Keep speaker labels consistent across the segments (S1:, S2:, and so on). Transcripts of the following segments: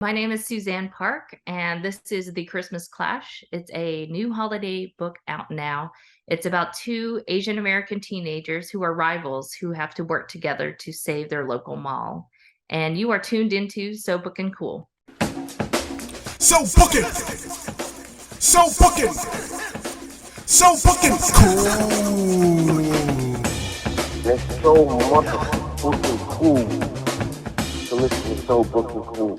S1: My name is Suzanne Park, and this is The Christmas Clash. It's a new holiday book out now. It's about two Asian American teenagers who are rivals who have to work together to save their local mall. And you are tuned into So Book and Cool.
S2: So booking, so booking, so booking. Cool.
S3: There's so motherfucking cool to listen to So Booking Cool.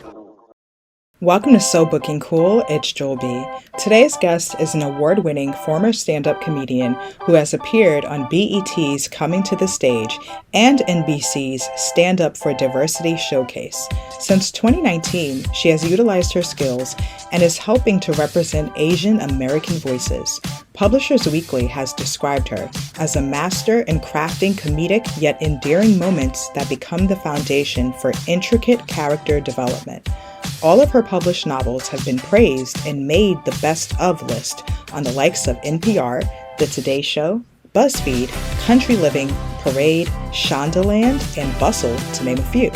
S4: Welcome to So Booking Cool, it's Joel B. Today's guest is an award-winning former stand-up comedian who has appeared on BET's Coming to the Stage and NBC's Stand Up for Diversity Showcase. Since 2019, she has utilized her skills and is helping to represent Asian American voices. Publishers Weekly has described her as a master in crafting comedic yet endearing moments that become the foundation for intricate character development. All of her published novels have been praised and made the best of list on the likes of NPR, The Today Show, BuzzFeed, Country Living, Parade, Shondaland, and Bustle, to name a few.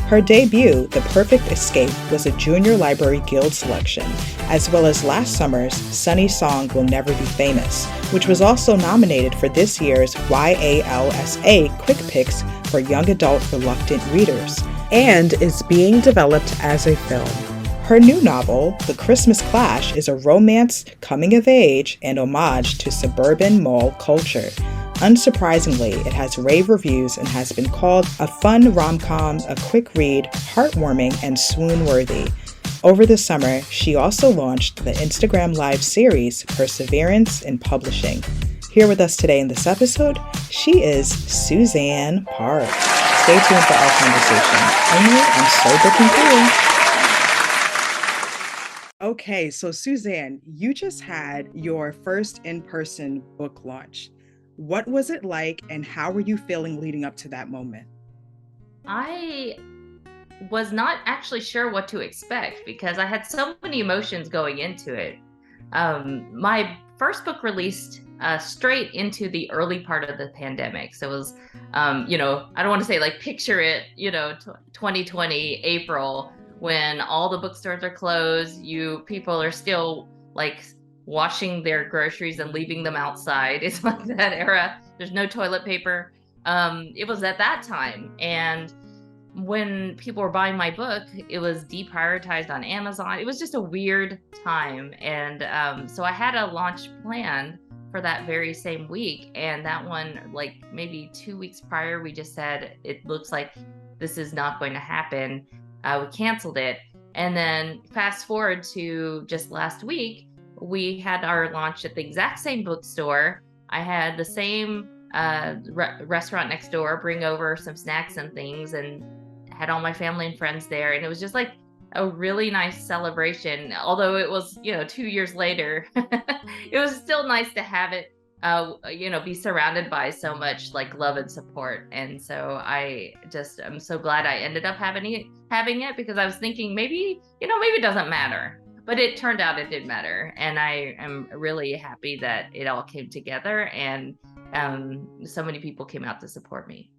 S4: Her debut, The Perfect Escape, was a Junior Library Guild selection, as well as last summer's Sunny Song Will Never Be Famous, which was also nominated for this year's YALSA Quick Picks for Young Adult Reluctant Readers, and is being developed as a film. Her new novel, The Christmas Clash, is a romance, coming of age, and homage to suburban mall culture. Unsurprisingly, it has rave reviews and has been called a fun rom-com, a quick read, heartwarming, and swoon-worthy. Over the summer, she also launched the Instagram Live series, Perseverance in Publishing. Here with us today in this episode, she is Suzanne Park. Stay tuned for our conversation. Only on So Booking Cool. Okay, so Suzanne, you just had your first in-person book launch. What was it like, and how were you feeling leading up to that moment?
S1: I was not actually sure what to expect because I had so many emotions going into it. My first book released straight into the early part of the pandemic. So it was, I don't want to say like picture it, 2020 April when all the bookstores are closed. People are still like washing their groceries and leaving them outside. It's like that era. There's no toilet paper. It was at that time. And when people were buying my book, it was deprioritized on Amazon. It was just a weird time. And so I had a launch planned for that very same week. And that one, like maybe 2 weeks prior, we just said, it looks like this is not going to happen. We canceled it. And then fast forward to just last week, we had our launch at the exact same bookstore. I had the same restaurant next door bring over some snacks and things, and had all my family and friends there. And it was just like a really nice celebration. Although it was, 2 years later, it was still nice to have it, be surrounded by so much like love and support. And so I'm so glad I ended up having it because I was thinking maybe it doesn't matter. But it turned out it did matter. And I am really happy that it all came together and so many people came out to support me.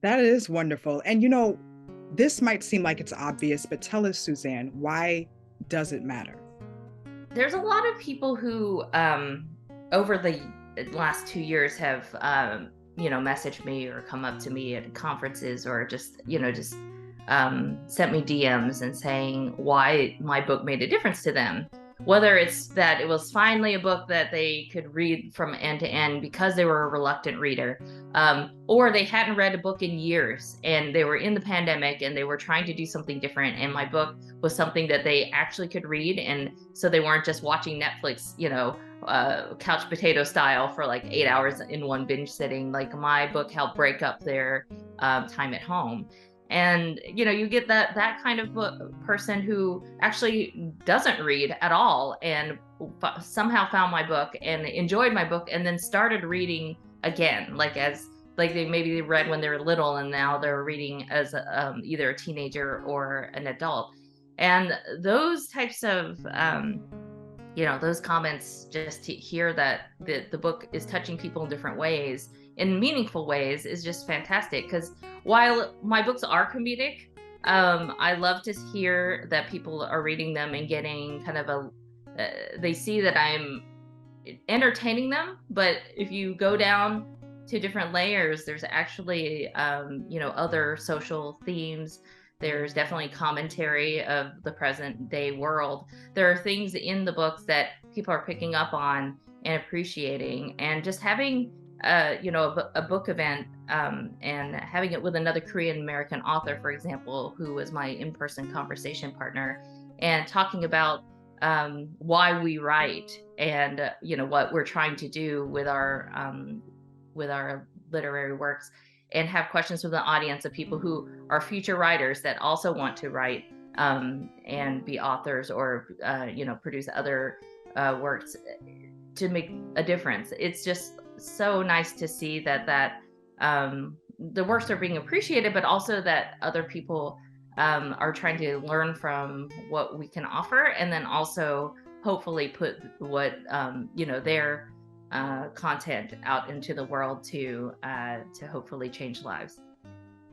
S4: That is wonderful. And this might seem like it's obvious, but tell us, Suzanne, why does it matter?
S1: There's a lot of people who over the last 2 years have messaged me or come up to me at conferences or just sent me DMs and saying why my book made a difference to them. Whether it's that it was finally a book that they could read from end to end because they were a reluctant reader, or they hadn't read a book in years and they were in the pandemic and they were trying to do something different. And my book was something that they actually could read. And so they weren't just watching Netflix, couch potato style for like 8 hours in one binge sitting. Like my book helped break up their time at home. And, you get that kind of person who actually doesn't read at all and somehow found my book and enjoyed my book and then started reading again, like they read when they were little and now they're reading as either a teenager or an adult. And those types of, those comments, just to hear that the book is touching people in different ways, in meaningful ways, is just fantastic. Because while my books are comedic, I love to hear that people are reading them and getting kind of they see that I'm entertaining them. But if you go down to different layers, there's actually, other social themes. There's definitely commentary of the present day world. There are things in the books that people are picking up on and appreciating, and just having a book event, and having it with another Korean American author, for example, who was my in-person conversation partner, and talking about why we write, and what we're trying to do with our literary works, and have questions from the audience of people who are future writers that also want to write, and be authors, or produce other works to make a difference. It's just so nice to see that the works are being appreciated, but also that other people are trying to learn from what we can offer, and then also hopefully put what their content out into the world to hopefully change lives.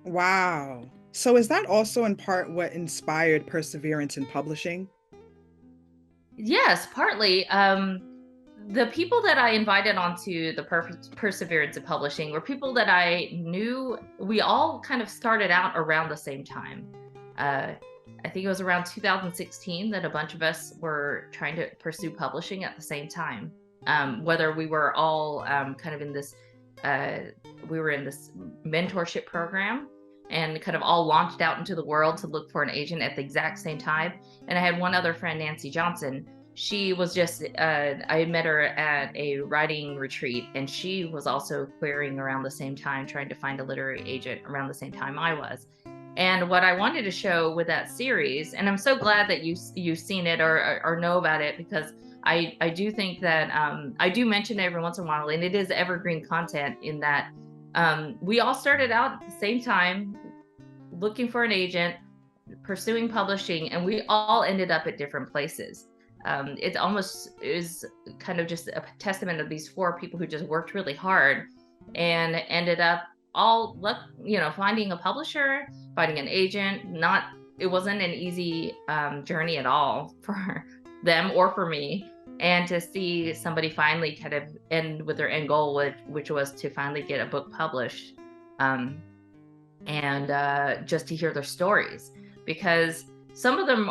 S4: Wow. So is that also in part what inspired perseverance in publishing?
S1: Yes, partly. The people that I invited onto the Perseverance of Publishing were people that I knew. We all kind of started out around the same time. Uh, I think it was around 2016 that a bunch of us were trying to pursue publishing at the same time. Whether we were all kind of in this, we were in this mentorship program, and kind of all launched out into the world to look for an agent at the exact same time. And I had one other friend, Nancy Johnson. She was just, I met her at a writing retreat, and she was also querying around the same time, trying to find a literary agent around the same time I was. And what I wanted to show with that series, and I'm so glad that you've seen it, or know about it, because I do think that I do mention it every once in a while, and it is evergreen content in that we all started out at the same time looking for an agent, pursuing publishing, and we all ended up at different places. It almost is kind of just a testament of these four people who just worked really hard and ended up all finding a publisher, finding an agent. It wasn't an easy journey at all for them or for me. And to see somebody finally kind of end with their end goal, which was to finally get a book published, and just to hear their stories, because some of them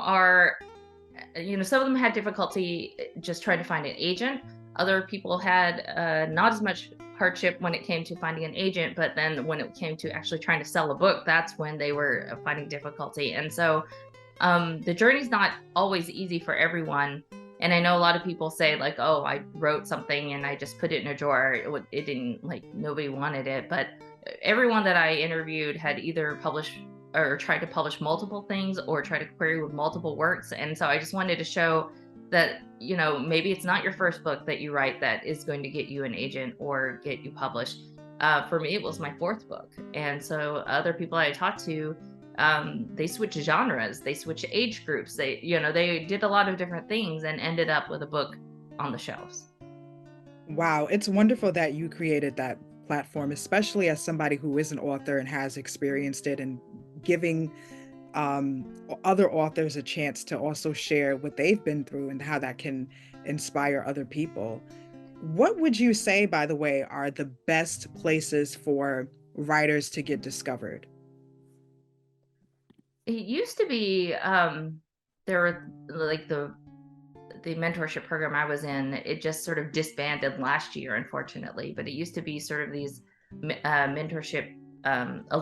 S1: had difficulty just trying to find an agent. Other people had not as much hardship when it came to finding an agent, but then when it came to actually trying to sell a book, that's when they were finding difficulty. And so the journey's not always easy for everyone. And I know a lot of people say, like, oh, I wrote something and I just put it in a drawer. It didn't, like, nobody wanted it. But everyone that I interviewed had either published or tried to publish multiple things, or try to query with multiple works. And so I just wanted to show that, maybe it's not your first book that you write that is going to get you an agent or get you published. For me, it was my fourth book. And so other people I talked to, they switched genres, they switched age groups, they did a lot of different things and ended up with a book on the shelves.
S4: Wow, it's wonderful that you created that platform, especially as somebody who is an author and has experienced it, and giving other authors a chance to also share what they've been through and how that can inspire other people. What would you say, by the way, are the best places for writers to get discovered?
S1: It used to be, there were, like, the mentorship program I was in, it just sort of disbanded last year, unfortunately. But it used to be sort of these mentorship.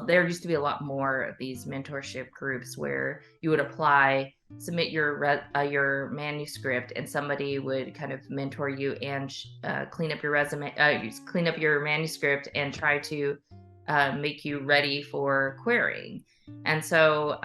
S1: There used to be a lot more of these mentorship groups where you would apply, submit your manuscript, and somebody would kind of mentor you and clean up your resume, clean up your manuscript, and try to make you ready for querying. And so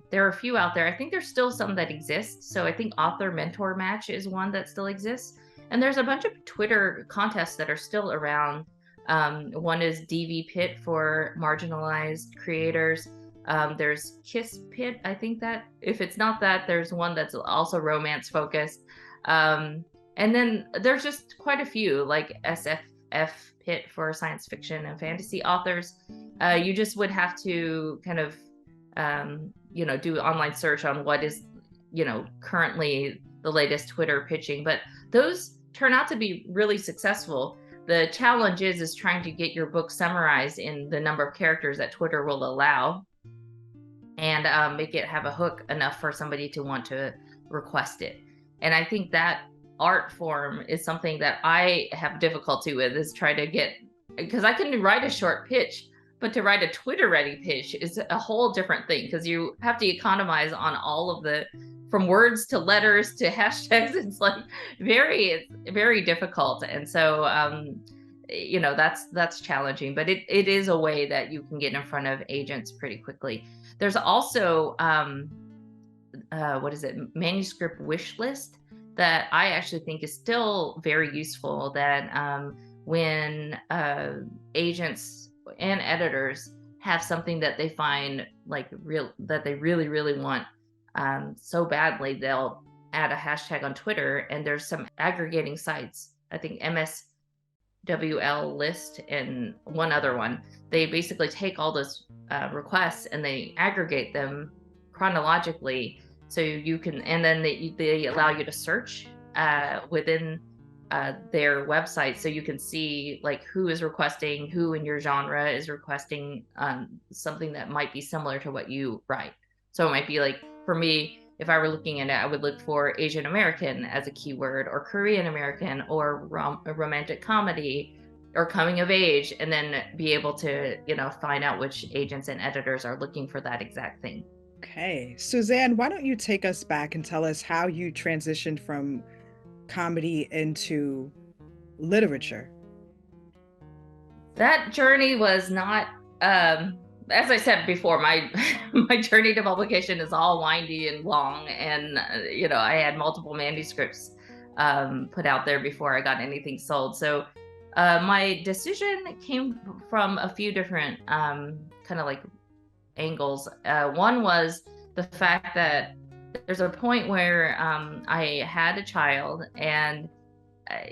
S1: there are a few out there. I think there's still some that exist. So I think Author Mentor Match is one that still exists. And there's a bunch of Twitter contests that are still around. One is DV Pit for marginalized creators. There's Kiss Pit. I think that if it's not that, there's one that's also romance focused. And then there's just quite a few, like SFF Pit for science fiction and fantasy authors. You just would have to kind of do online search on what is, currently the latest Twitter pitching. But those turn out to be really successful. The challenge is trying to get your book summarized in the number of characters that Twitter will allow, and make it have a hook enough for somebody to want to request it. And I think that art form is something that I have difficulty with, is try to get, because I can write a short pitch, but to write a Twitter ready pitch is a whole different thing, because you have to economize on all of the, from words to letters to hashtags. It's like very, very difficult. And so, that's challenging, but it is a way that you can get in front of agents pretty quickly. There's also, manuscript wish list that I actually think is still very useful, that when agents and editors have something that they find that they really, really want so badly, they'll add a hashtag on Twitter, and there's some aggregating sites. I think MSWL list and one other one. They basically take all those requests and they aggregate them chronologically, so you can, and then they allow you to search within their website, so you can see like who is requesting, who in your genre is requesting something that might be similar to what you write. So it might be like, for me, if I were looking at it, I would look for Asian American as a keyword, or Korean American, or romantic comedy, or coming of age, and then be able to, find out which agents and editors are looking for that exact thing.
S4: Okay. Suzanne, why don't you take us back and tell us how you transitioned from comedy into literature?
S1: That journey was not, as I said before, my journey to publication is all windy and long, and I had multiple manuscripts put out there before I got anything sold. So my decision came from a few different kind of like angles. One was the fact that there's a point where I had a child, and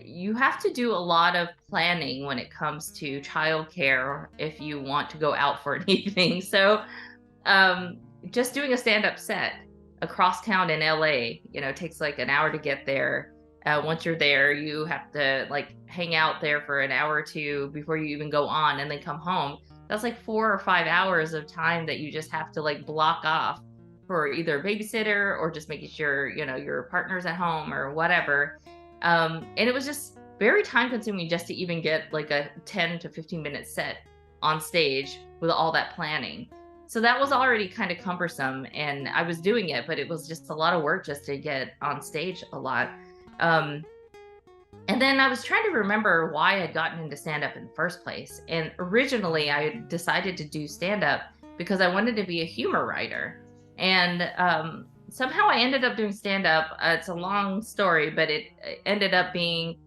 S1: you have to do a lot of planning when it comes to childcare if you want to go out for an evening. So just doing a stand-up set across town in LA, takes like an hour to get there. Once you're there, you have to like hang out there for an hour or two before you even go on, and then come home. That's like 4 or 5 hours of time that you just have to like block off for either a babysitter or just making sure, your partner's at home or whatever. And it was just very time consuming just to even get like a 10 to 15 minute set on stage with all that planning. So that was already kind of cumbersome, and I was doing it, but it was just a lot of work just to get on stage a lot. And then I was trying to remember why I'd gotten into stand-up in the first place. And originally I decided to do stand-up because I wanted to be a humor writer. And somehow I ended up doing stand-up. It's a long story, but it ended up being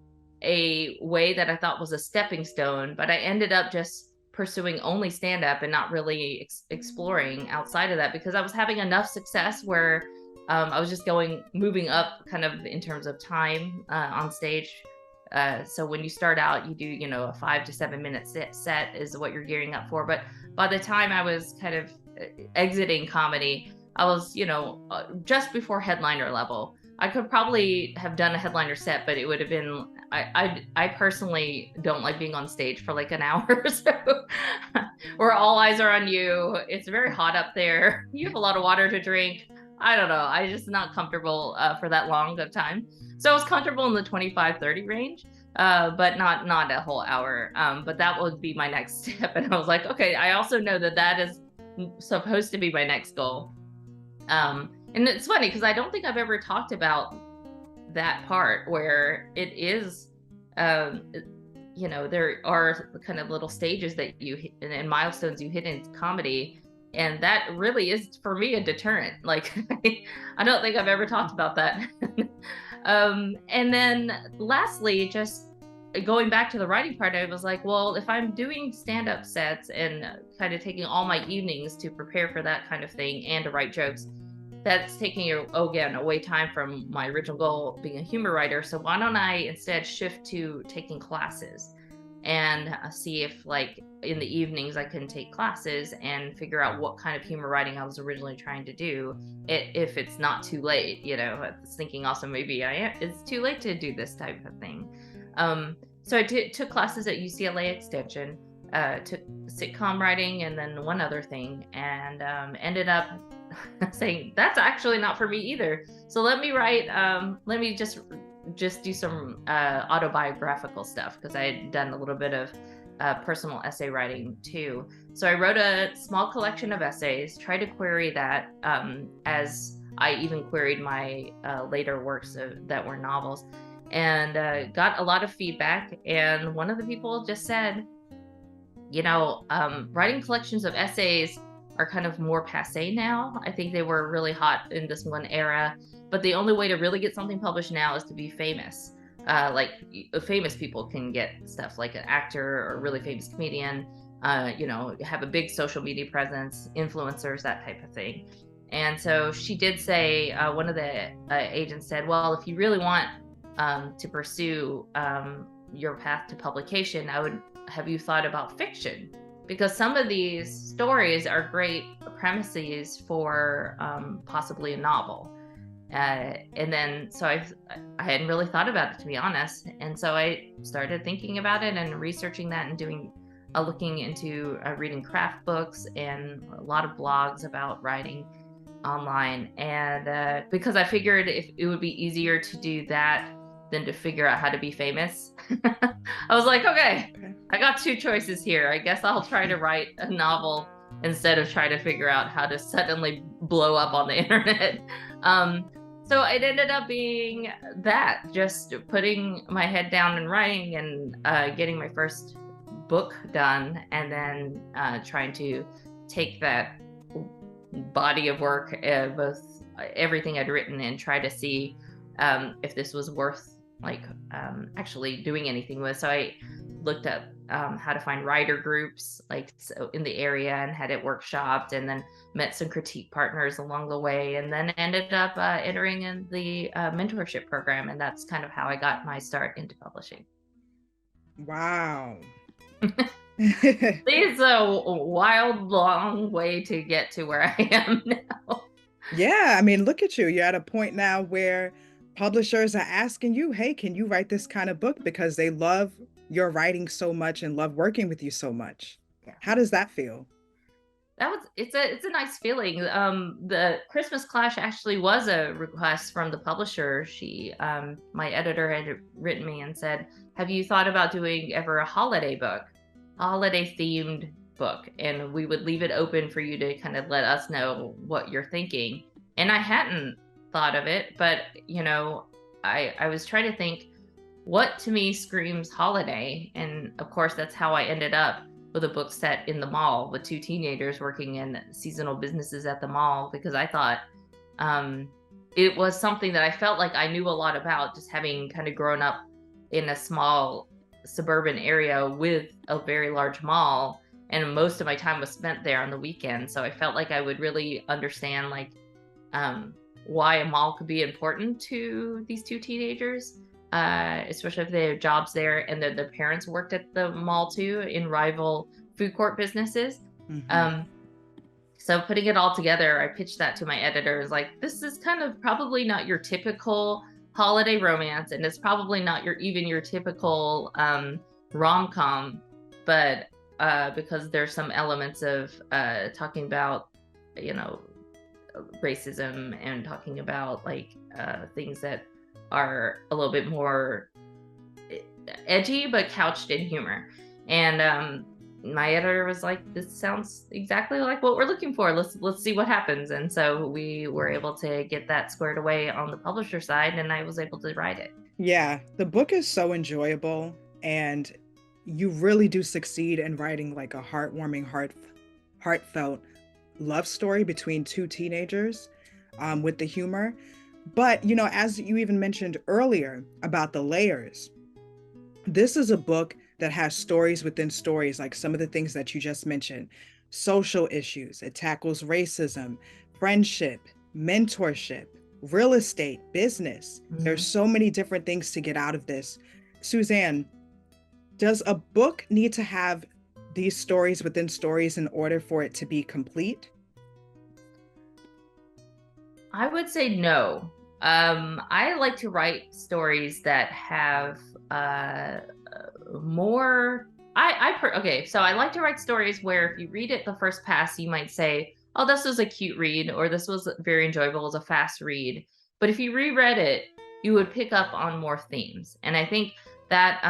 S1: a way that I thought was a stepping stone. But I ended up just pursuing only stand-up and not really exploring outside of that, because I was having enough success where I was just moving up kind of in terms of time on stage. So when you start out, you do, a 5 to 7 minute set is what you're gearing up for. But by the time I was kind of exiting comedy, I was, just before headliner level. I could probably have done a headliner set, but it would have been, I personally don't like being on stage for like an hour, so where all eyes are on you. It's very hot up there. You have a lot of water to drink. I don't know. I'm just not comfortable for that long of time. So I was comfortable in the 25-30 range, but not a whole hour. But that would be my next step. And I was like, okay, I also know that is supposed to be my next goal. And it's funny because I don't think I've ever talked about that part where it is, there are kind of little stages that you hit and milestones you hit in comedy. And that really is, for me, a deterrent. Like, I don't think I've ever talked about that. And then lastly, just going back to the writing part, I was like, well, if I'm doing stand-up sets and kind of taking all my evenings to prepare for that kind of thing and to write jokes, that's taking away time from my original goal, being a humor writer. So why don't I instead shift to taking classes? and see if like in the evenings I can take classes and figure out what kind of humor writing I was originally trying to do, if it's not too late. I was thinking also maybe it's too late to do this type of thing. So I took classes at UCLA Extension, took sitcom writing and then one other thing, and ended up saying that's actually not for me either. So let me just do some autobiographical stuff, because I had done a little bit of personal essay writing too. So I wrote a small collection of essays, tried to query that, as I even queried my later works that were novels, and got a lot of feedback. And one of the people just said, writing collections of essays are kind of more passé now. I think they were really hot in this one era, but the only way to really get something published now is to be famous. Like famous people can get stuff, like an actor or a really famous comedian, have a big social media presence, influencers, that type of thing. And so she did say, one of the agents said, well, if you really want to pursue your path to publication, I would have you thought about fiction, because some of these stories are great premises for possibly a novel. And then, so I hadn't really thought about it, to be honest. And so I started thinking about it and researching that, and doing looking into reading craft books and a lot of blogs about writing online. And because I figured if it would be easier to do that than to figure out how to be famous, I was like, okay, I got two choices here. I guess I'll try to write a novel instead of try to figure out how to suddenly blow up on the internet. So it ended up being that, just putting my head down and writing, and getting my first book done, and then trying to take that body of work, both everything I'd written, and try to see if this was worth actually doing anything with. So I looked up how to find writer groups in the area, and had it workshopped, and then met some critique partners along the way, and then ended up entering in the mentorship program. And that's kind of how I got my start into publishing.
S4: Wow.
S1: It's a wild, long way to get to where I am now.
S4: Yeah, I mean, look at you. You're at a point now where publishers are asking you, hey, can you write this kind of book? Because they love your writing so much and love working with you so much. Yeah. How does that feel?
S1: It's a nice feeling. The Christmas Clash actually was a request from the publisher. My editor had written me and said, have you thought about doing ever a holiday themed book? And we would leave it open for you to kind of let us know what you're thinking. And I hadn't thought of it, but I was trying to think what to me screams holiday. And of course, that's how I ended up with a book set in the mall with two teenagers working in seasonal businesses at the mall, because I thought it was something that I felt like I knew a lot about, just having kind of grown up in a small suburban area with a very large mall, and most of my time was spent there on the weekend. So I felt like I would really understand why a mall could be important to these two teenagers, especially if they have jobs there, and their parents worked at the mall too, in rival food court businesses. Mm-hmm. So putting it all together, I pitched that to my editors, like, this is kind of probably not your typical holiday romance, and it's probably not your typical rom-com, but because there's some elements of talking about racism, and talking about things that are a little bit more edgy but couched in humor. And my editor was like, this sounds exactly like what we're looking for. Let's see what happens. And so we were able to get that squared away on the publisher side, and I was able to write it. Yeah,
S4: the book is so enjoyable, and you really do succeed in writing like a heartwarming, heartfelt love story between two teenagers, with the humor. But, as you even mentioned earlier about the layers, this is a book that has stories within stories, like some of the things that you just mentioned. Social issues, it tackles racism, friendship, mentorship, real estate, business. Mm-hmm. There's so many different things to get out of this. Suzanne, Does a book need to have these stories within stories in order for it to be complete?
S1: I would say no. I like to write stories that have more. Okay, so I like to write stories where if you read it the first pass, you might say, "Oh, this was a cute read," or "This was very enjoyable, it was a fast read." But if you reread it, you would pick up on more themes, and I think that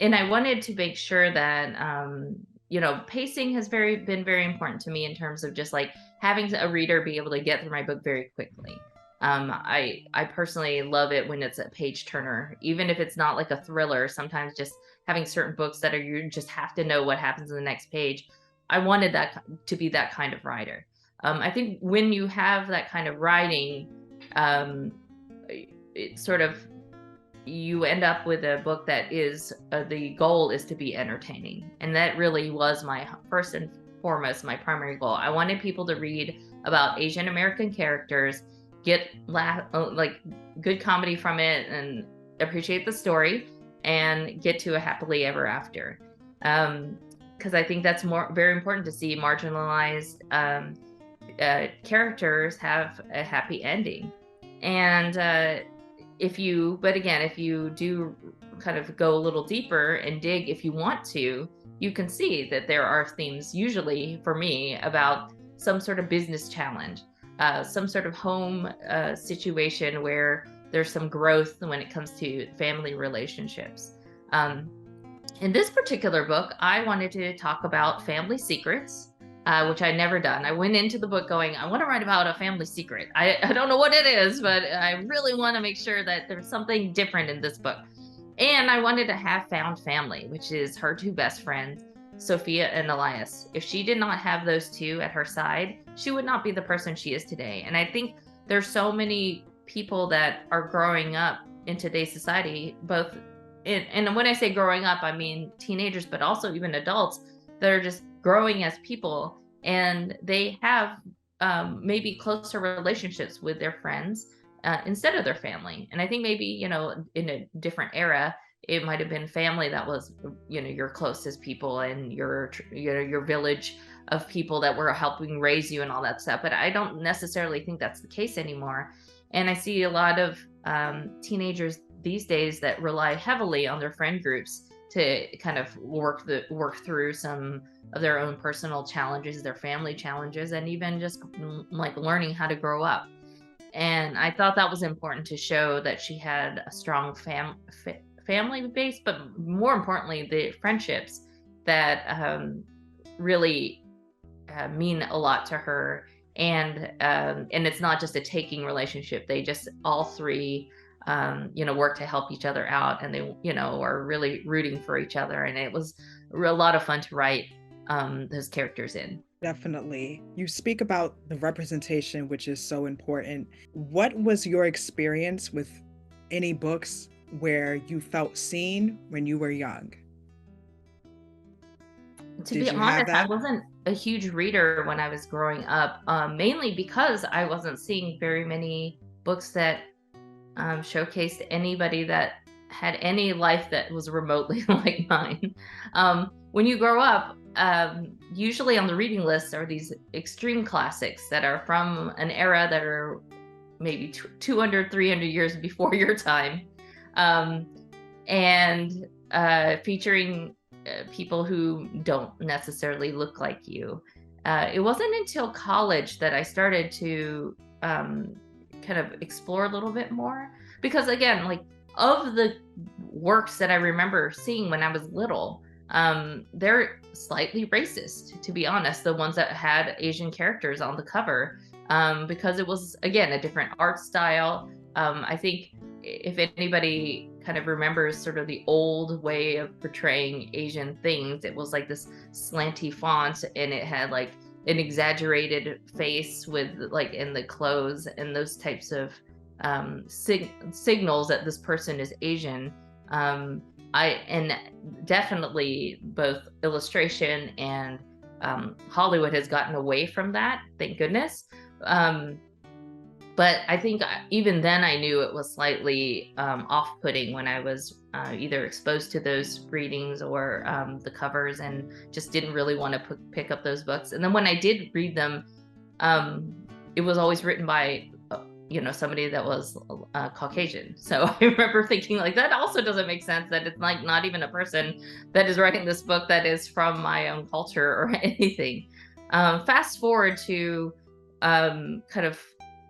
S1: and I wanted to make sure that pacing has been very important to me in terms of just like having a reader be able to get through my book very quickly. I personally love it when it's a page turner, even if it's not like a thriller. Sometimes just having certain books that are you just have to know what happens in the next page. I wanted that to be that kind of writer. I think when you have that kind of writing, um, it sort of you end up with a book that is the goal is to be entertaining, and that really was my first and foremost my primary goal. I wanted people to read about Asian American characters, get like good comedy from it, and appreciate the story, and get to a happily ever after. Because I think that's very important to see marginalized characters have a happy ending, and if you do kind of go a little deeper and dig if you want to, you can see that there are themes, usually for me, about some sort of business challenge, some sort of home situation where there's some growth when it comes to family relationships. In this particular book, I wanted to talk about family secrets, which I'd never done. I went into the book going, I want to write about a family secret. I don't know what it is, but I really want to make sure that there's something different in this book. And I wanted to have found family, which is her two best friends, Sophia and Elias. If she did not have those two at her side, she would not be the person she is today. And I think there's so many people that are growing up in today's society, and when I say growing up, I mean teenagers, but also even adults that are just growing as people, and they have maybe closer relationships with their friends instead of their family. And I think maybe, in a different era, it might have been family that was, your closest people and your village of people that were helping raise you and all that stuff. But I don't necessarily think that's the case anymore. And I see a lot of teenagers these days that rely heavily on their friend groups to kind of work through some of their own personal challenges, their family challenges, and even just like learning how to grow up. And I thought that was important to show that she had a strong family base, but more importantly, the friendships that really mean a lot to her. And it's not just a taking relationship. They just all three work to help each other out, and they, are really rooting for each other. And it was a lot of fun to write those characters in.
S4: Definitely. You speak about the representation, which is so important. What was your experience with any books where you felt seen when you were young?
S1: To be honest, I wasn't a huge reader when I was growing up, mainly because I wasn't seeing very many books that showcased anybody that had any life that was remotely like mine. When you grow up, usually on the reading list are these extreme classics that are from an era that are maybe 200, 300 years before your time, and featuring people who don't necessarily look like you. It wasn't until college that I started to kind of explore a little bit more, because again, like, of the works that I remember seeing when I was little, they're slightly racist, to be honest, the ones that had Asian characters on the cover, because it was, again, a different art style. I think if anybody kind of remembers sort of the old way of portraying Asian things, it was like this slanty font, and it had like an exaggerated face with like in the clothes and those types of signals that this person is Asian. And definitely both illustration and Hollywood has gotten away from that, thank goodness. But I think even then I knew it was slightly off-putting when I was either exposed to those readings or the covers, and just didn't really want to pick up those books. And then when I did read them, it was always written by somebody that was Caucasian. So I remember thinking, like, that also doesn't make sense, that it's like not even a person that is writing this book that is from my own culture or anything. Fast forward to kind of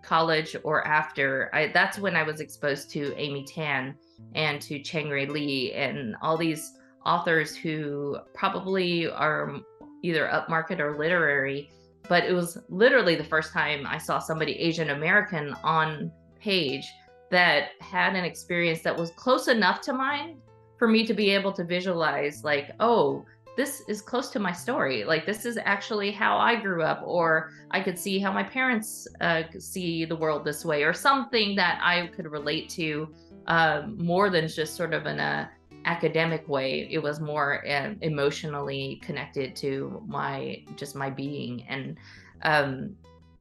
S1: college or after, that's when I was exposed to Amy Tan and to Chang-Rae Lee and all these authors who probably are either upmarket or literary. But it was literally the first time I saw somebody Asian American on page that had an experience that was close enough to mine for me to be able to visualize, like, oh, this is close to my story. Like, this is actually how I grew up, or I could see how my parents see the world this way, or something that I could relate to more than just sort of in a academic way. It was more emotionally connected to my being. And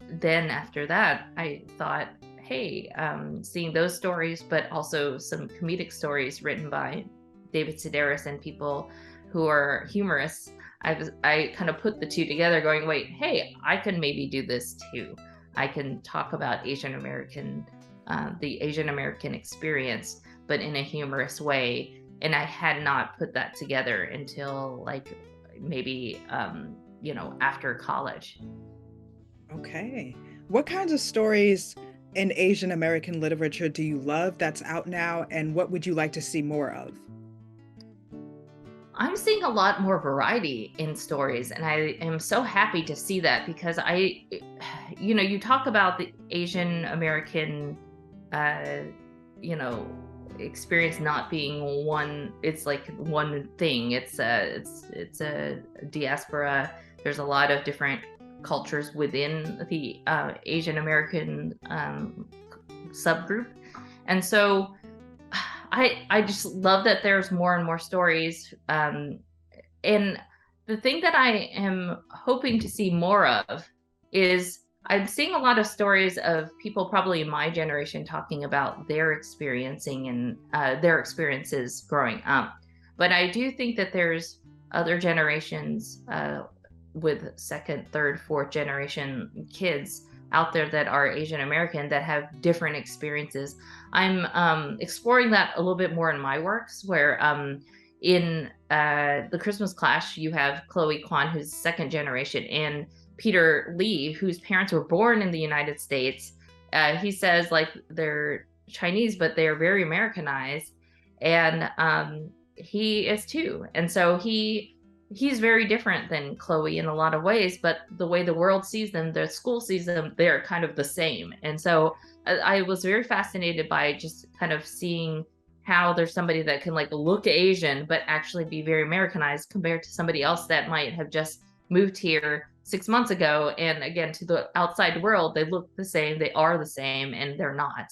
S1: then after that, I thought, hey, seeing those stories, but also some comedic stories written by David Sedaris and people who are humorous, I kind of put the two together, going, wait, hey, I can maybe do this too. I can talk about Asian American, the Asian American experience, but in a humorous way. And I had not put that together until like maybe after college.
S4: Okay. What kinds of stories in Asian American literature do you love that's out now, and what would you like to see more of?
S1: I'm seeing a lot more variety in stories, and I am so happy to see that, because you talk about the Asian American, experience not being one. It's like one thing. It's a diaspora. There's a lot of different cultures within the Asian American subgroup, and so I just love that there's more and more stories. And the thing that I am hoping to see more of is I'm seeing a lot of stories of people probably in my generation talking about their experiencing and their experiences growing up. But I do think that there's other generations with second, third, fourth generation kids out there that are Asian American that have different experiences. I'm exploring that a little bit more in my works, where in The Christmas Clash, you have Chloe Kwan, who's second generation, and Peter Lee, whose parents were born in the United States. He says, like, they're Chinese, but they're very Americanized. And he is too. And so he's very different than Chloe in a lot of ways, but the way the world sees them, the school sees them, they're kind of the same. And so I was very fascinated by just kind of seeing how there's somebody that can like look Asian, but actually be very Americanized compared to somebody else that might have just moved here 6 months ago. And again, to the outside world, they look the same, they are the same, and they're not.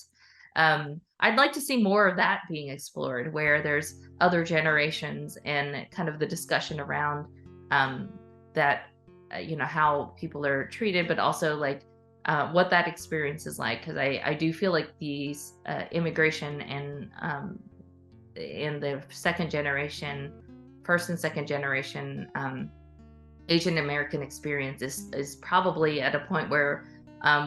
S1: I'd like to see more of that being explored, where there's other generations and kind of the discussion around that, how people are treated, but also like what that experience is like. Because I do feel like these immigration and the first and second generation Asian American experience is probably at a point where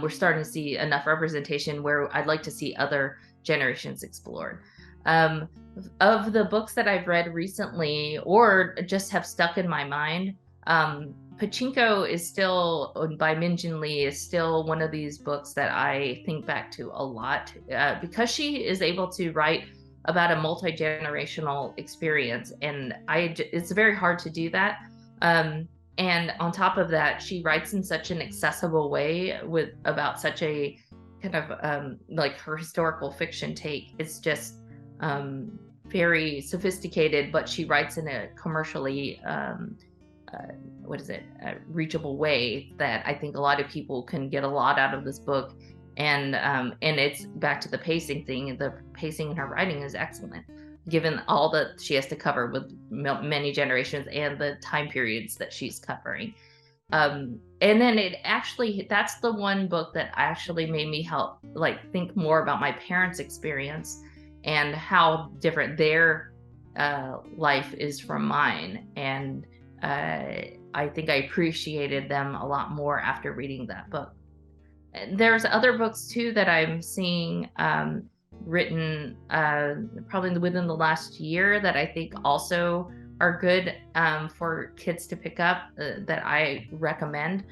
S1: we're starting to see enough representation where I'd like to see other generations explored. Of the books that I've read recently or just have stuck in my mind, Pachinko is still, by Min Jin Lee, is still one of these books that I think back to a lot because she is able to write about a multi-generational experience, and it's very hard to do that. And on top of that, she writes in such an accessible way about such a kind of like her historical fiction take. It's just very sophisticated, but she writes in a commercially reachable way that I think a lot of people can get a lot out of this book. And it's back to the pacing thing. The pacing in her writing is excellent, given all that she has to cover with many generations and the time periods that she's covering. And then that's the one book that actually made me think more about my parents' experience and how different their life is from mine. And I think I appreciated them a lot more after reading that book. There's other books too that I'm seeing written probably within the last year that I think also are good for kids to pick up that I recommend.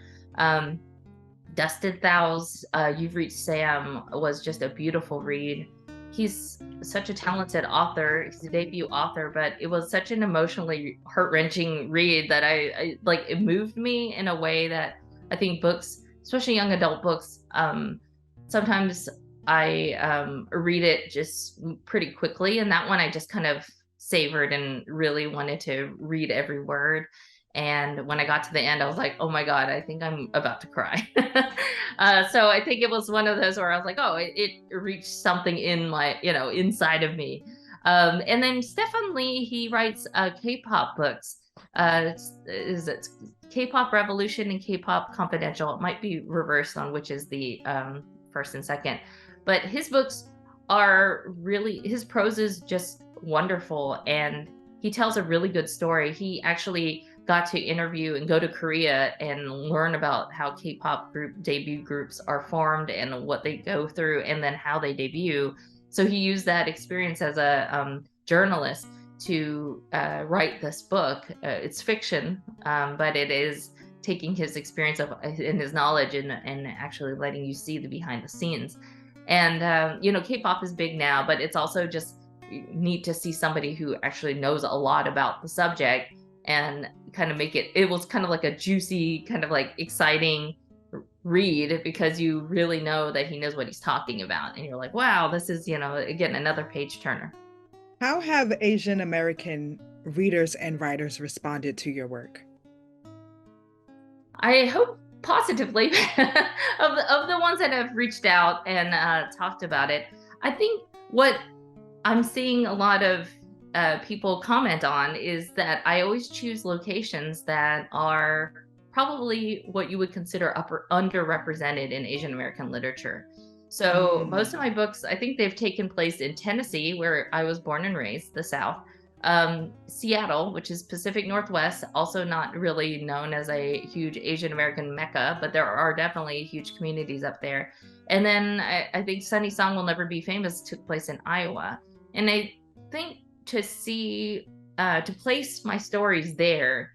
S1: Dustin Thau's You've Reached Sam was just a beautiful read. He's such a talented author. He's a debut author, but it was such an emotionally heart-wrenching read that it moved me in a way that I think books, especially young adult books, sometimes I read it just pretty quickly. And that one I just kind of savored and really wanted to read every word. And when I got to the end, I was like, oh my God, I think I'm about to cry. So I think it was one of those where I was like, oh, it reached something in my, inside of me. And then Stefan Lee, he writes K-pop books. It's K-pop Revolution and K-pop Confidential. It might be reversed on which is the first and second. But his books his prose is just wonderful. And he tells a really good story. He actually got to interview and go to Korea and learn about how K-pop debut groups are formed and what they go through and then how they debut. So he used that experience as a journalist to write this book. It's fiction, but it is taking his experience and his knowledge and actually letting you see the behind the scenes. And, K-pop is big now, but it's also just neat to see somebody who actually knows a lot about the subject and kind of it was kind of like a juicy, kind of like exciting read because you really know that he knows what he's talking about. And you're like, wow, this is, again, another page turner.
S4: How have Asian American readers and writers responded to your work?
S1: I hope positively. of the ones that have reached out and talked about it. I think what I'm seeing a lot of people comment on is that I always choose locations that are probably what you would consider underrepresented in Asian American literature. So most of my books, I think they've taken place in Tennessee, where I was born and raised, the South. Seattle, which is Pacific Northwest, also not really known as a huge Asian American mecca, but there are definitely huge communities up there. And then I think Sunny Song Will Never Be Famous took place in Iowa. And I think to place my stories there,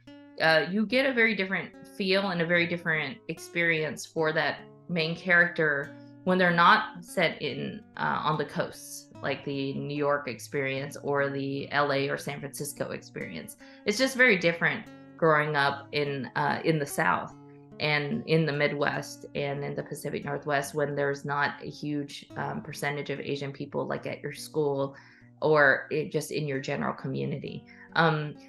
S1: you get a very different feel and a very different experience for that main character when they're not set in on the coasts, like the New York experience or the LA or San Francisco experience. It's just very different growing up in the South and in the Midwest and in the Pacific Northwest when there's not a huge percentage of Asian people like at your school or just in your general community.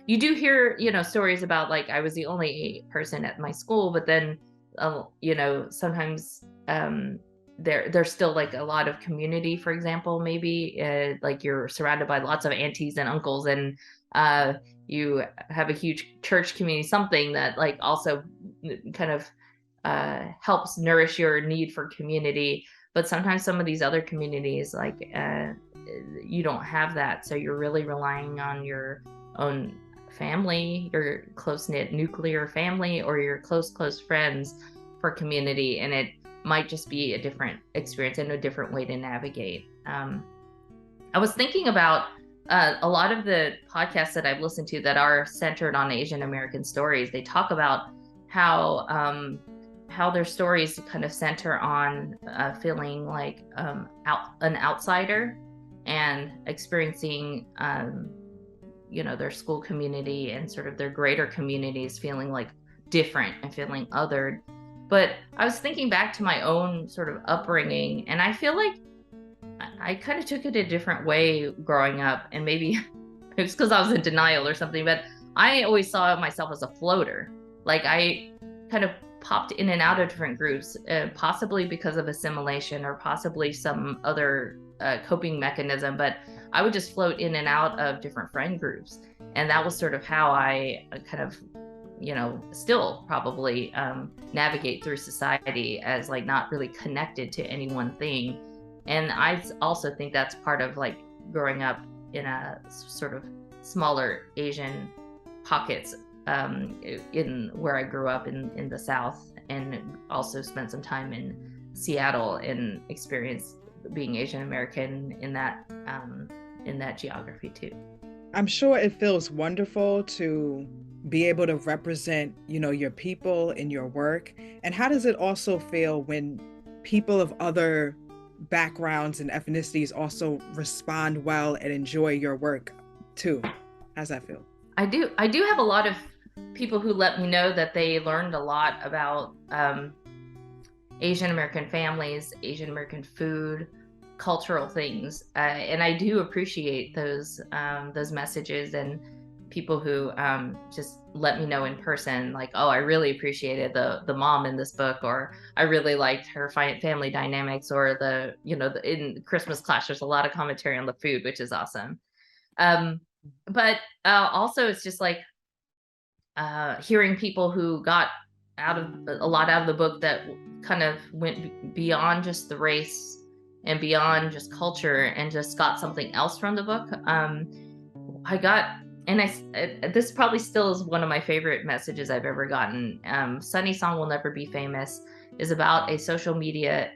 S1: You do hear, stories about like I was the only person at my school, but then, sometimes there's still like a lot of community, for example, maybe like you're surrounded by lots of aunties and uncles and you have a huge church community, something that like also kind of helps nourish your need for community. But sometimes some of these other communities, like you don't have that. So you're really relying on your own family, your close-knit nuclear family, or your close friends for community. And it might just be a different experience and a different way to navigate. I was thinking about a lot of the podcasts that I've listened to that are centered on Asian American stories. They talk about how their stories kind of center on feeling like an outsider and experiencing their school community and sort of their greater communities feeling like different and feeling othered. But I was thinking back to my own sort of upbringing, and I feel like I kind of took it a different way growing up, and maybe it was because I was in denial or something, but I always saw myself as a floater. Like I kind of popped in and out of different groups, possibly because of assimilation or possibly some other coping mechanism, but I would just float in and out of different friend groups. And that was sort of how I kind of still probably navigate through society as like not really connected to any one thing. And I also think that's part of like growing up in a sort of smaller Asian pockets in where I grew up in the South, and also spent some time in Seattle and experienced being Asian American in that geography too.
S4: I'm sure it feels wonderful to be able to represent, your people in your work. And how does it also feel when people of other backgrounds and ethnicities also respond well and enjoy your work too? How's that feel?
S1: I do have a lot of people who let me know that they learned a lot about Asian American families, Asian American food, cultural things, and I do appreciate those messages, and people who just let me know in person, like, oh, I really appreciated the mom in this book, or I really liked her family dynamics, or in Christmas Clash, there's a lot of commentary on the food, which is awesome. But also it's just like hearing people who got a lot out of the book that kind of went beyond just the race and beyond just culture, and just got something else from the book. This probably still is one of my favorite messages I've ever gotten. Sunny Song Will Never Be Famous is about a social media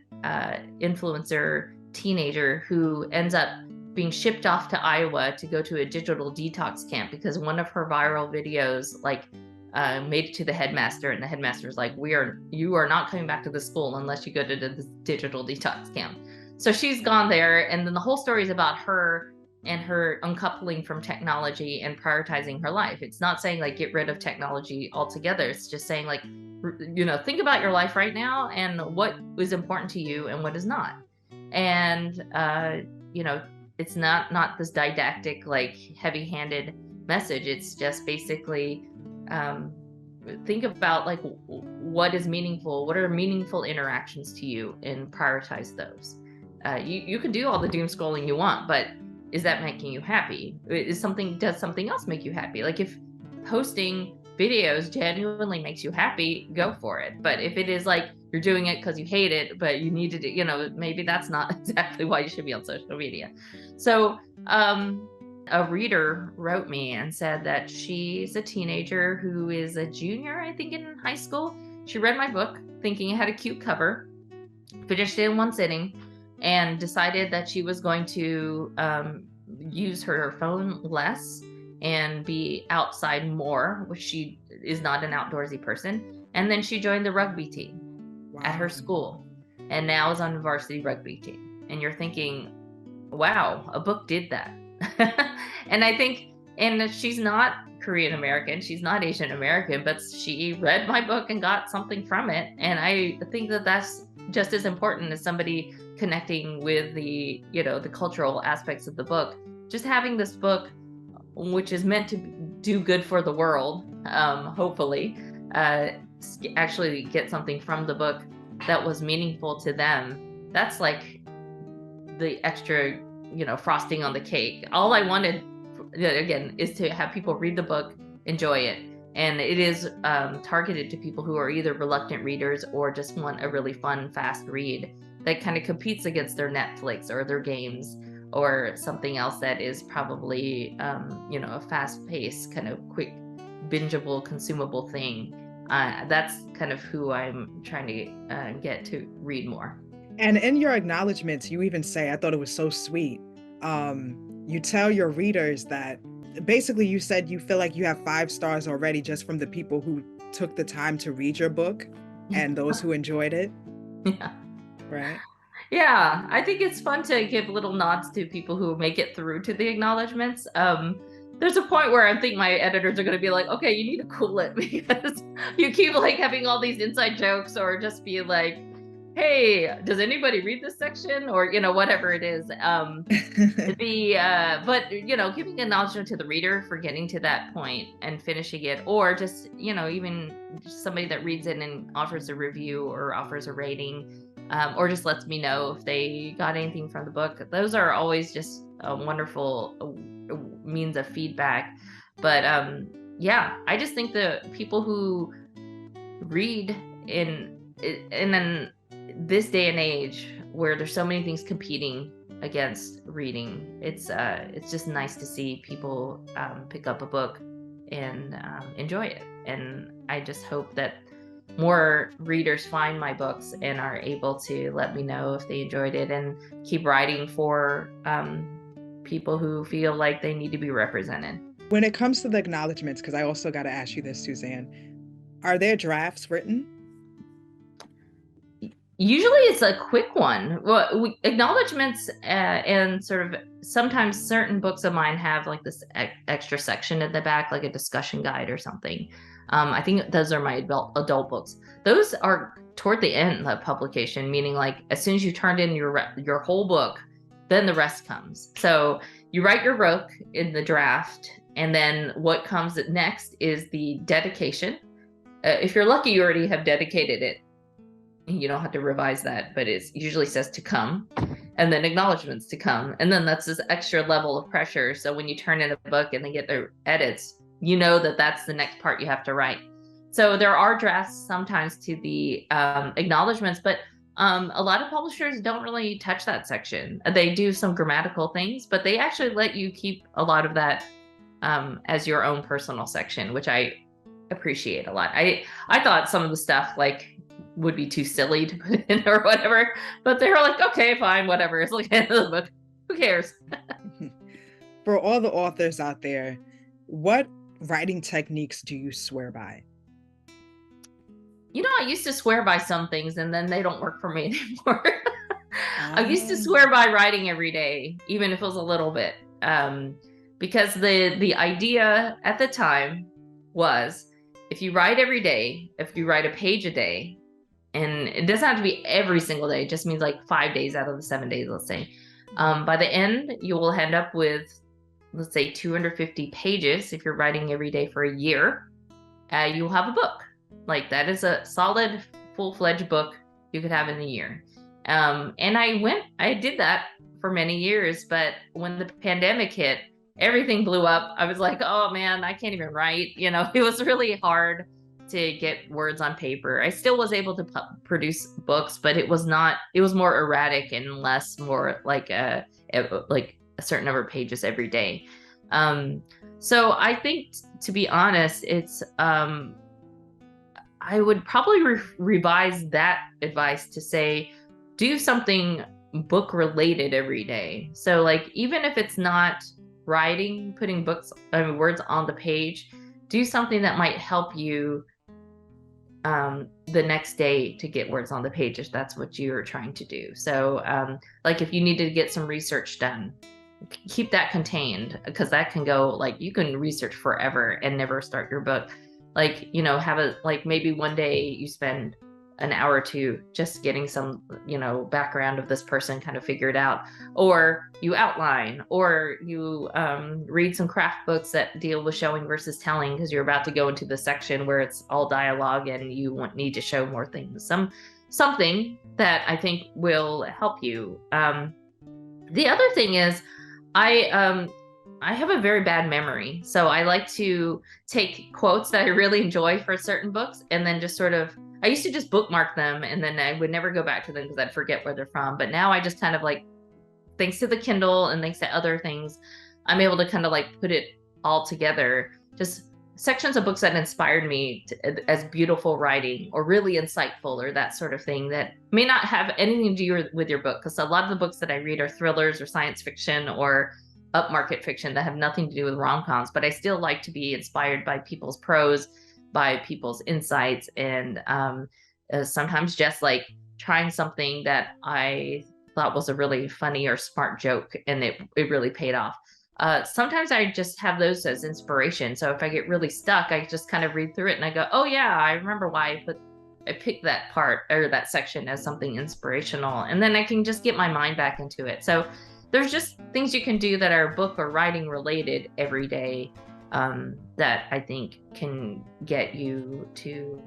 S1: influencer teenager who ends up being shipped off to Iowa to go to a digital detox camp because one of her viral videos made it to the headmaster, and the headmaster's like, you are not coming back to the school unless you go to the digital detox camp. So she's gone there, and then the whole story is about her and her uncoupling from technology and prioritizing her life. It's not saying like get rid of technology altogether. It's just saying like, think about your life right now and what is important to you and what is not. And it's not this didactic, like heavy-handed message. It's just basically think about like what is meaningful, what are meaningful interactions to you, and prioritize those. You can do all the doom scrolling you want, but is that making you happy? Does something else make you happy? Like if posting videos genuinely makes you happy, go for it. But if it is like you're doing it because you hate it, but you need to do, maybe that's not exactly why you should be on social media. So a reader wrote me and said that she's a teenager who is a junior, I think, in high school. She read my book thinking it had a cute cover, finished it in one sitting, and decided that she was going to use her phone less and be outside more, which she is not an outdoorsy person. And then she joined the rugby team at her school, and now is on the varsity rugby team. And you're thinking, wow, a book did that. And I think, and she's not Korean American, she's not Asian American, but she read my book and got something from it. And I think that that's just as important as somebody connecting with the cultural aspects of the book. Just having this book, which is meant to do good for the world, hopefully, actually get something from the book that was meaningful to them. That's like the extra, frosting on the cake. All I wanted, again, is to have people read the book, enjoy it. And it is targeted to people who are either reluctant readers or just want a really fun, fast read that kind of competes against their Netflix or their games or something else that is probably, a fast-paced, kind of quick, bingeable, consumable thing. That's kind of who I'm trying to get to read more.
S4: And in your acknowledgements, you even say, I thought it was so sweet. You tell your readers that basically you said you feel like you have 5 stars already just from the people who took the time to read your book and those who enjoyed it.
S1: Yeah.
S4: Right.
S1: Yeah, I think it's fun to give little nods to people who make it through to the acknowledgements. There's a point where I think my editors are going to be like, okay, you need to cool it because you keep like having all these inside jokes, or just be like, hey, does anybody read this section? Or, whatever it is. But, giving acknowledgement to the reader for getting to that point and finishing it, or just, even somebody that reads it and offers a review or offers a rating, or just lets me know if they got anything from the book. Those are always just a wonderful means of feedback. But yeah, I just think the people who read in this day and age where there's so many things competing against reading, it's just nice to see people pick up a book and enjoy it. And I just hope that more readers find my books and are able to let me know if they enjoyed it, and keep writing for people who feel like they need to be represented.
S4: When it comes to the acknowledgements, because I also got to ask you this, Suzanne, are there drafts written?
S1: Usually it's a quick one. Well, acknowledgements and sort of sometimes certain books of mine have like this extra section at the back, like a discussion guide or something. I think those are my adult books. Those are toward the end of publication, meaning like as soon as you turned in your whole book, then the rest comes. So you write your book in the draft, and then what comes next is the dedication. If you're lucky, you already have dedicated it. You don't have to revise that, but it usually says to come, and then acknowledgements to come. And then that's this extra level of pressure. So when you turn in a book and they get their edits, you know that that's the next part you have to write. So there are drafts sometimes to the acknowledgements, but a lot of publishers don't really touch that section. They do some grammatical things, but they actually let you keep a lot of that as your own personal section, which I appreciate a lot. I thought some of the stuff like would be too silly to put in or whatever, but they were like, okay, fine, whatever. It's like the end of the book. Who cares?
S4: For all the authors out there, what writing techniques do you swear by?
S1: You know, I used to swear by some things and then they don't work for me anymore. I used to swear by writing every day, even if it was a little bit, because the idea at the time was if you write every day, if you write a page a day, and it doesn't have to be every single day, it just means like 5 days out of the 7 days, let's say. By the end, you will end up with, let's say, 250 pages. If you're writing every day for a year, you'll have a book. Like that is a solid, full-fledged book you could have in a year. And I did that for many years, but when the pandemic hit, everything blew up. I was like, oh man, I can't even write. You know, it was really hard to get words on paper. I still was able to produce books, but it was more erratic and more like a certain number of pages every day. So I think, to be honest, it's, I would probably revise that advice to say, do something book related every day. So like, even if it's not writing, putting words on the page, do something that might help you the next day to get words on the page if that's what you're trying to do. So like if you needed to get some research done, keep that contained, because that can go, like, you can research forever and never start your book. Like, you know, maybe one day you spend an hour or two just getting some, you know, background of this person kind of figured out, or you outline, or you read some craft books that deal with showing versus telling, because you're about to go into the section where it's all dialogue and you need to show more things. Something that I think will help you. The other thing is, I have a very bad memory, so I like to take quotes that I really enjoy for certain books and then just sort of, I used to just bookmark them and then I would never go back to them because I'd forget where they're from. But now I just kind of like, thanks to the Kindle and thanks to other things, I'm able to kind of like put it all together. Just sections of books that inspired me as beautiful writing or really insightful or that sort of thing that may not have anything to do with your book. Because a lot of the books that I read are thrillers or science fiction or upmarket fiction that have nothing to do with rom-coms, but I still like to be inspired by people's prose, by people's insights, and sometimes just like trying something that I thought was a really funny or smart joke and it really paid off. Sometimes I just have those as inspiration. So if I get really stuck, I just kind of read through it and I go, oh yeah, I remember why I picked that part or that section as something inspirational, and then I can just get my mind back into it. So there's just things you can do that are book or writing related every day that I think can get you to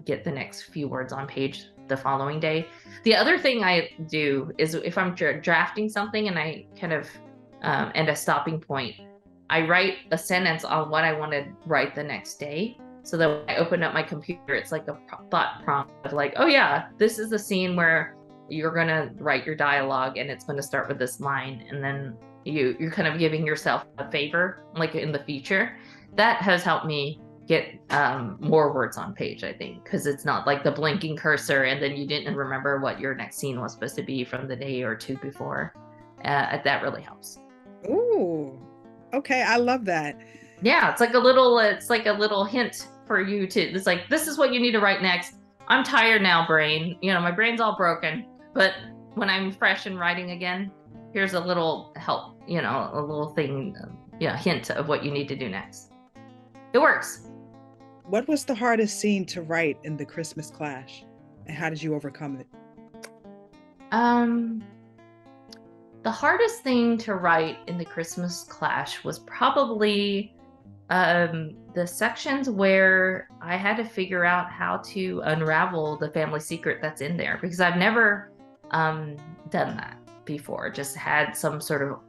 S1: get the next few words on page the following day. The other thing I do is if I'm drafting something and I kind of and a stopping point, I write a sentence on what I want to write the next day. So that when I open up my computer, it's like a thought prompt of like, oh yeah, this is the scene where you're going to write your dialogue and it's going to start with this line. And then you're kind of giving yourself a favor, like in the future. That has helped me get more words on page, I think, because it's not like the blinking cursor and then you didn't remember what your next scene was supposed to be from the day or two before. That really helps.
S4: Ooh, okay, I love that.
S1: Yeah, it's like a little hint for you to, it's like, this is what you need to write next. I'm tired now, brain. My brain's all broken, but when I'm fresh and writing again, here's a little help, a little thing, hint of what you need to do next. It works.
S4: What was the hardest scene to write in the Christmas Clash, and how did you overcome it?
S1: The hardest thing to write in the Christmas Clash was probably the sections where I had to figure out how to unravel the family secret that's in there, because I've never done that before. Just had some sort of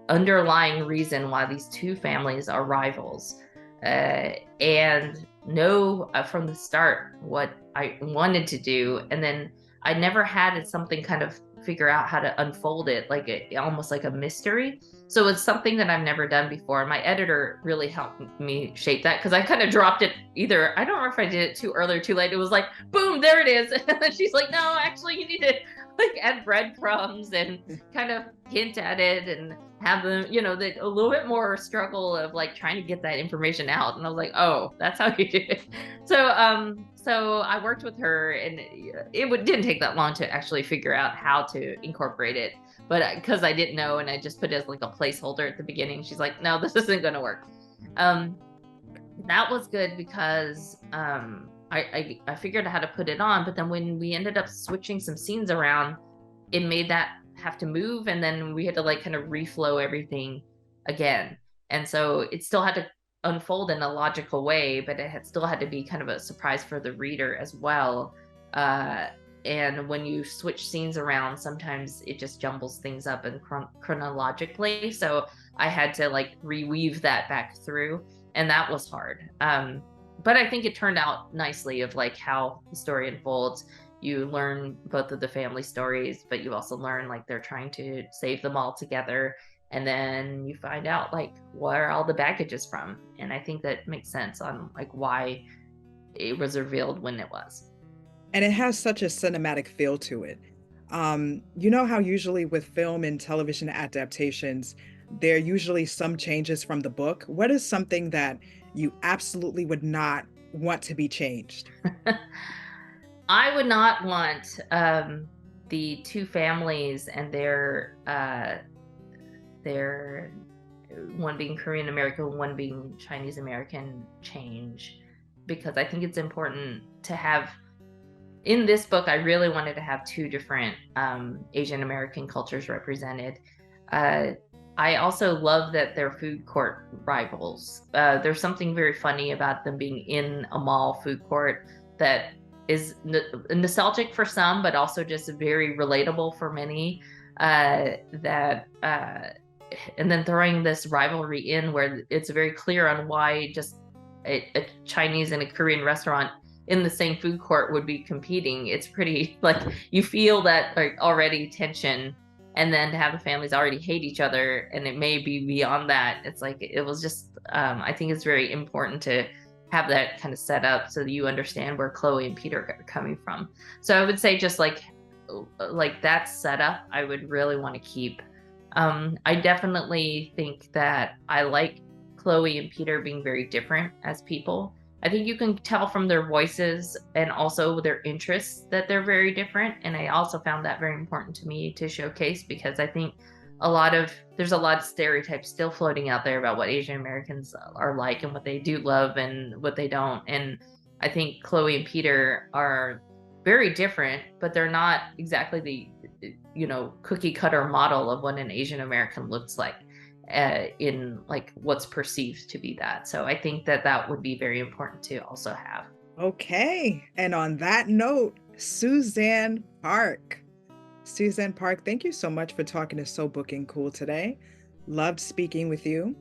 S1: underlying reason why these two families are rivals, and know from the start what I wanted to do, and then I never had something kind of figure out how to unfold it, like almost like a mystery. So it's something that I've never done before. And my editor really helped me shape that, because I kind of dropped it either. I don't know if I did it too early or too late. It was like, boom, there it is. And then she's like, no, actually, you need to like add breadcrumbs and kind of hint at it and have them, a little bit more struggle of like trying to get that information out. And I was like, oh, that's how you do it. So I worked with her, and it didn't take that long to actually figure out how to incorporate it. But because I didn't know, and I just put it as like a placeholder at the beginning, she's like, no, this isn't going to work. That was good because I figured out how to put it on. But then when we ended up switching some scenes around, it made that have to move, and then we had to like kind of reflow everything again. And so it still had to unfold in a logical way, but it still had to be kind of a surprise for the reader as well. And when you switch scenes around, sometimes it just jumbles things up and chronologically. So I had to like reweave that back through, and that was hard. But I think it turned out nicely of like how the story unfolds. You learn both of the family stories, but you also learn like they're trying to save them all together. And then you find out like where all the baggage is from. And I think that makes sense on like why it was revealed when it was.
S4: And it has such a cinematic feel to it. You know how usually with film and television adaptations, there are usually some changes from the book. What is something that you absolutely would not want to be changed?
S1: I would not want the two families and their one being Korean American, one being Chinese American change, because I think it's important to have, in this book, I really wanted to have two different Asian American cultures represented. I also love that they're food court rivals. There's something very funny about them being in a mall food court that is nostalgic for some, but also just very relatable for many. And then throwing this rivalry in where it's very clear on why just a Chinese and a Korean restaurant in the same food court would be competing. It's pretty, like, you feel that like already tension, and then to have the families already hate each other, and it may be beyond that. It's like, it was just, I think it's very important to have that kind of set up so that you understand where Chloe and Peter are coming from. So I would say just like that setup, I would really want to keep. I definitely think that I like Chloe and Peter being very different as people. I think you can tell from their voices and also their interests that they're very different. And I also found that very important to me to showcase, because I think there's a lot of stereotypes still floating out there about what Asian Americans are like and what they do love and what they don't. And I think Chloe and Peter are very different, but they're not exactly the cookie cutter model of what an Asian American looks like in like what's perceived to be that. So I think that would be very important to also have.
S4: Okay. And on that note, Suzanne Park. Suzanne Park, thank you so much for talking to So Booking Cool today. Loved speaking with you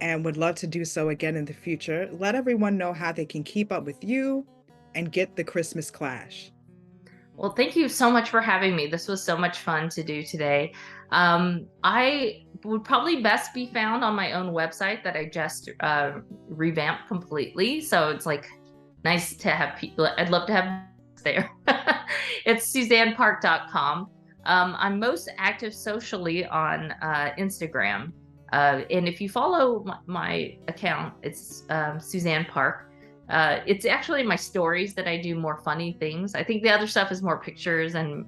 S4: and would love to do so again in the future. Let everyone know how they can keep up with you and get the Christmas Clash.
S1: Well, thank you so much for having me. This was so much fun to do today. I would probably best be found on my own website that I just revamped completely. So it's like nice to have people. I'd love to have there. It's SuzannePark.com. I'm most active socially on Instagram. And if you follow my account, it's Suzanne Park. It's actually my stories that I do more funny things. I think the other stuff is more pictures and,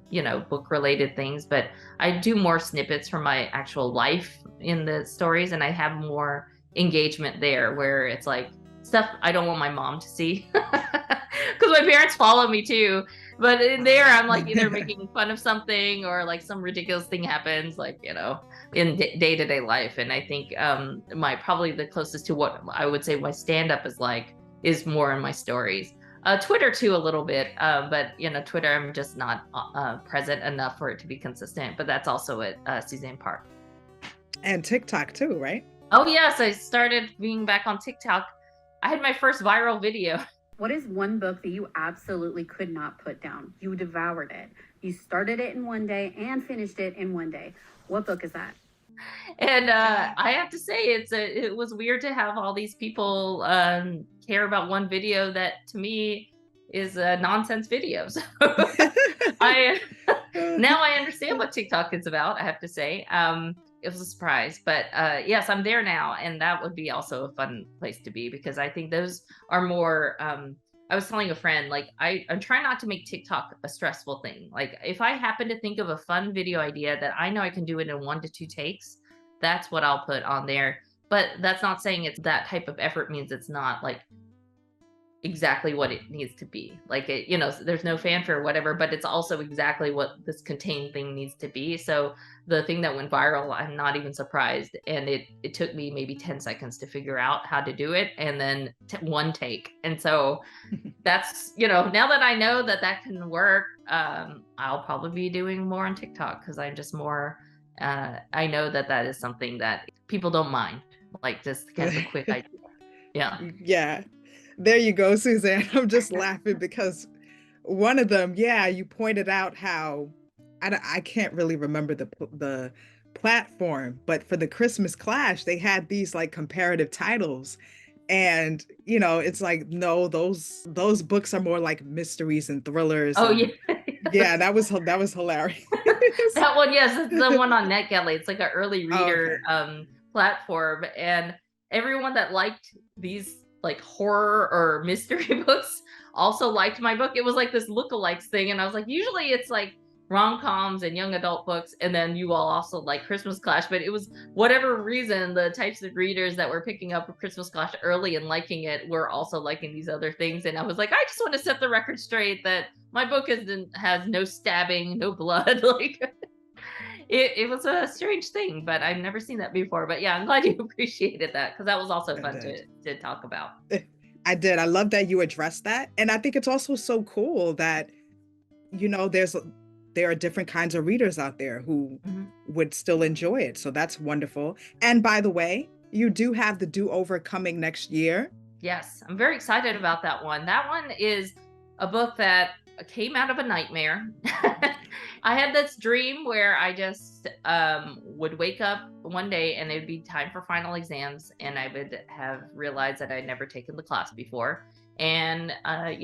S1: book related things, but I do more snippets from my actual life in the stories, and I have more engagement there where it's like stuff I don't want my mom to see because my parents follow me too. But in there, I'm like either making fun of something or like some ridiculous thing happens, like, in day-to-day life. And I think probably the closest to what I would say my stand-up is more in my stories. Twitter too, a little bit, but Twitter, I'm just not present enough for it to be consistent. But that's also at Suzanne Park.
S4: And TikTok too, right?
S1: Oh yes, I started being back on TikTok. I had my first viral video.
S5: What is one book that you absolutely could not put down? You devoured it. You started it in one day and finished it in one day. What book is that?
S1: And I have to say, it was weird to have all these people care about one video that to me is a nonsense video. So now I understand what TikTok is about, I have to say. It was a surprise, but yes, I'm there now, and that would be also a fun place to be because I think those are more. I was telling a friend, like I'm trying not to make TikTok a stressful thing. Like if I happen to think of a fun video idea that I know I can do it in 1 to 2 takes, that's what I'll put on there. But that's not saying it's that type of effort means it's not like exactly what it needs to be. Like there's no fanfare or whatever, but it's also exactly what this contained thing needs to be. So the thing that went viral, I'm not even surprised. And it took me maybe 10 seconds to figure out how to do it, and then one take. And so that's, now that I know that can work, I'll probably be doing more on TikTok because I'm just more, I know that is something that people don't mind, like just kind of a quick idea. Yeah.
S4: Yeah. There you go, Suzanne. I'm just laughing because one of them, you pointed out how I can't really remember the platform, but for the Christmas Clash, they had these like comparative titles. And it's like, no, those books are more like mysteries and thrillers.
S1: Oh, yeah.
S4: Yeah, that was hilarious.
S1: That one, yes, it's the one on NetGalley. It's like an early reader platform, and everyone that liked these like horror or mystery books also liked my book. It was like this lookalikes thing, and I was like, usually it's like rom-coms and young adult books, and then you all also like Christmas Clash, but it was whatever reason the types of readers that were picking up Christmas Clash early and liking it were also liking these other things. And I was like, I just want to set the record straight that my book has no stabbing, no blood. Like it was a strange thing, but I've never seen that before. But yeah, I'm glad you appreciated that because that was also fun to talk about.
S4: I did. I love that you addressed that. And I think it's also so cool that, there are different kinds of readers out there who would still enjoy it. So that's wonderful. And by the way, you do have the do-over coming next year.
S1: Yes, I'm very excited about that one. That one is a book that came out of a nightmare. I had this dream where I just would wake up one day and it would be time for final exams, and I would have realized that I'd never taken the class before. And, I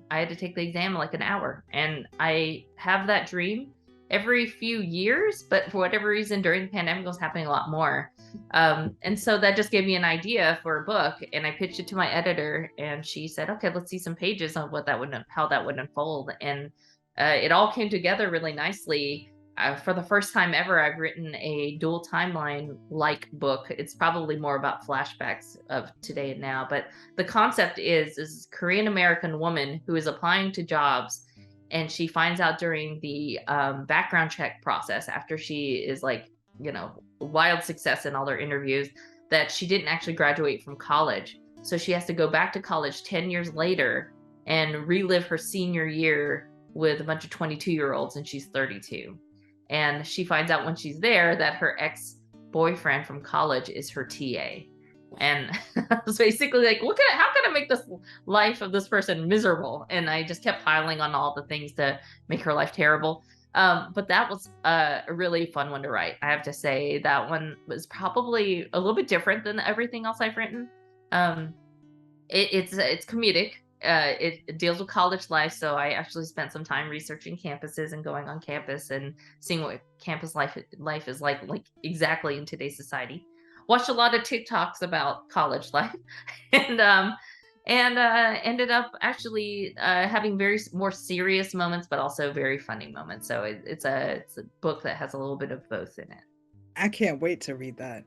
S1: had to take the exam in like an hour, and I have that dream every few years, but for whatever reason during the pandemic it was happening a lot more. And so that just gave me an idea for a book, and I pitched it to my editor, and she said, okay, let's see some pages on how that would unfold. And it all came together really nicely. For the first time ever, I've written a dual timeline like book. It's probably more about flashbacks of today and now, but the concept is Korean American woman who is applying to jobs, and she finds out during the background check process, after she is like, wild success in all her interviews, that she didn't actually graduate from college. So she has to go back to college 10 years later and relive her senior year with a bunch of 22-year-olds, and she's 32. And she finds out when she's there that her ex-boyfriend boyfriend from college is her TA. And I was basically like, look at how can I make this life of this person miserable? And I just kept piling on all the things to make her life terrible. But that was a really fun one to write. I have to say that one was probably a little bit different than everything else I've written. It's comedic. It deals with college life, so I actually spent some time researching campuses and going on campus and seeing what campus life is like exactly in today's society. Watched a lot of TikToks about college life, and ended up actually having more serious moments, but also very funny moments. So it's a book that has a little bit of both in it.
S4: I can't wait to read that.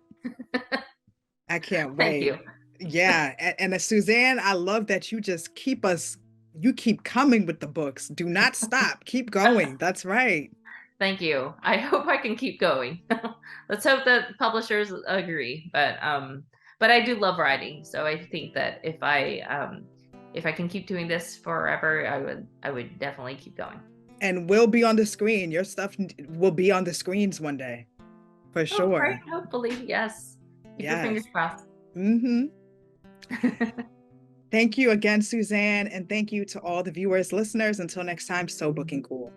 S4: I can't
S1: Thank
S4: wait.
S1: you.
S4: Yeah, and Suzanne, I love that you just keep coming with the books. Do not stop. Keep going. That's right.
S1: Thank you. I hope I can keep going. Let's hope that publishers agree. But I do love writing, so I think that if I can keep doing this forever, I would definitely keep going.
S4: And we'll be on the screen. Your stuff will be on the screens one day, for sure.
S1: Great. Hopefully, yes. Keep your fingers crossed.
S4: Mm-hmm. Thank you again, Suzanne, and thank you to all the viewers, listeners. Until next time, so booking cool.